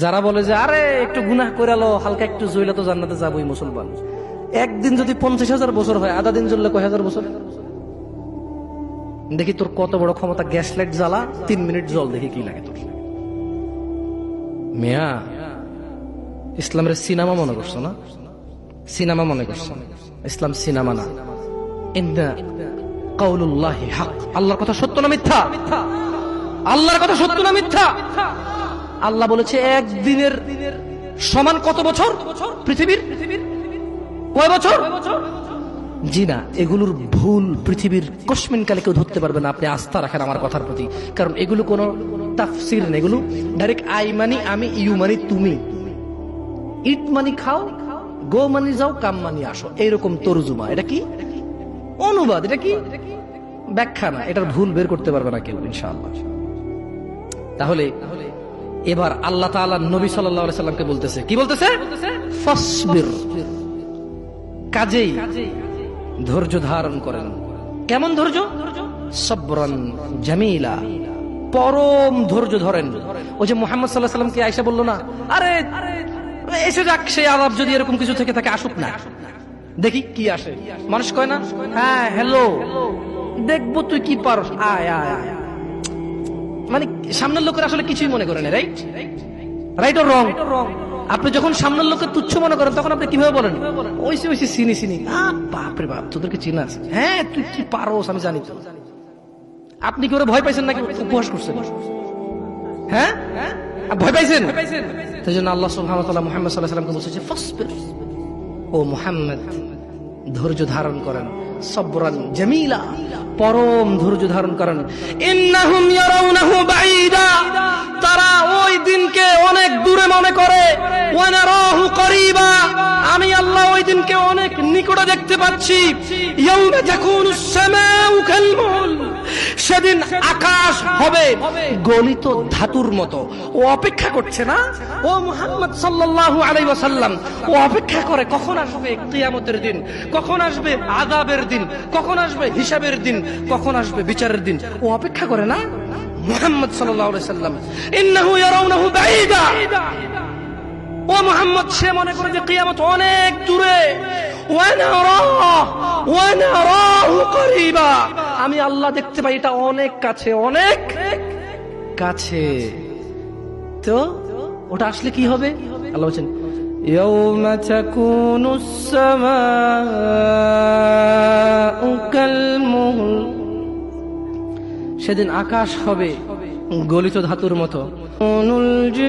যারা বলে যে আরে একটু গুনাহ করে লো, হালকা একটু জইলা তো জান্নাতে যাবোই মুসলমান। একদিন যদি 50,000 বছর হয়, আধা দিন জ্বললে কয় হাজার বছর? দেখি তোর কত বড় ক্ষমতা, গ্যাস লাইট জ্বালা 3 মিনিট জল, দেখি কি লাগে তোর। মিয়া, ইসলামের সিনেমা মনে করছো না? সিনেমা মনে করছো? ইসলাম সিনেমা না। ইন্না কাউলুল্লাহি হক, আল্লাহর কথা সত্য না মিথ্যা? আল্লাহর কথা সত্য না মিথ্যা? আল্লাহ বলেছে একদিনের সমান কত বছর পৃথিবীর? কয় বছর? জি না, এগুলোর ভুল পৃথিবীর কসমিন কালে কেউ ধরতে পারবে না। আপনি আস্থা রাখেন আমার কথার প্রতি, কারণ এগুলো কোনো তাফসির নেই। এগুলো ডাইরেক্ট আই মানি আমি, ইউ মানি তুমি, ইট মানি খাও, গো মানি যাও, কাম মানি আসো, এইরকম তরজুমা। এটা কি অনুবাদ? এটা কি ব্যাখ্যা না। এটার ভুল বের করতে পারবে না কেউ ইনশাআল্লাহ। তাহলে এবার আল্লাহ তাআলা নবী সাল্লাল্লাহু আলাইহি সাল্লামকে বলতেছে, কি বলতেছে? ফাসবির, কাজেই ধৈর্য ধারণ করেন। কেমন ধৈর্য? সবরান জামিলা, পরম ধৈর্য ধরেন। ওই যে মুহাম্মদ সাল্লাল্লাহু আলাইহি সাল্লামকে আয়েশা বলল না, আরে এসে যাক সেই আযাব, যদি এরকম কিছু থেকে থাকে আসুক না, দেখি কি আসে। মানুষ কয় না, হ্যাঁ হ্যালো দেখবো তুই কি পারস, আয় আয় আয়। মানে সামনের লোকের আসলে কিছুই মনে করেন, রাইট? Right or wrong? আপনি যখন সামনের লোককে তুচ্ছ মনে করেন, তখন আপনি কিভাবে বলেন? ওইসে ওইসে চিনি চিনি, বাপরে বাপ তোদেরকে চিনা আছে, হ্যাঁ তুই কি পারোস আমি জানি তো। আপনি কি ওরা ভয় পাইছেন নাকি উপহাস করছেন? হ্যাঁ ভয় পাইছেন? সেই জন্য আল্লাহ সুবহানাহু ওয়া তাআলা মুহাম্মদ সাল্লাল্লাহু আলাইহি ওয়াসাল্লামকে বলছে ফাসবির, ও মুহাম্মদ ধৈর্য ধারণ করেন, সবরান জামিলা, পরম ধৈর্য ধারণ করেন। ইন্নাহুম ইয়ারাউনাহু বাঈদা, তারা ওই দিনকে অনেক দূরে মনে করে, ওয়া নারাহু করিবা, আমি আল্লাহ ওই দিনকে অনেক নিকটে দেখতে পাচ্ছি। ইয়াউমা তাকুনুস সামাউ কালমুল, সেদিন আকাশ হবে গলিত ধাতুর মতো। ও অপেক্ষা করছে না? ও মুহাম্মদ সাল্লাল্লাহু আলাইহি ওয়াসাল্লাম, ও অপেক্ষা করে কখন আসবে কিয়ামতের দিন, কখন আসবে আযাবের দিন, কখন আসবে হিসাবের দিন, কখন আসবে বিচারের দিন। ও অপেক্ষা করে না মুহাম্মদ সাল্লাল্লাহু আলাইহি ওয়াসাল্লাম। ইন্নাহু ইয়ারাউনাহু বাঈদা, ও মুহাম্মদ সে মনে করে যে কিয়ামত অনেক দূরে। ওয়া নারাহু করিবা, আমি আল্লাহ দেখতে পাই এটা অনেক কাছে, অনেক কাছে। তো ওটা আসলে কি হবে? আল্লাহ বলেন ইয়াউমা তাকুনুস সামাউ কালমুল, সেদিন আকাশ হবে গলিত ধাতুর মতো।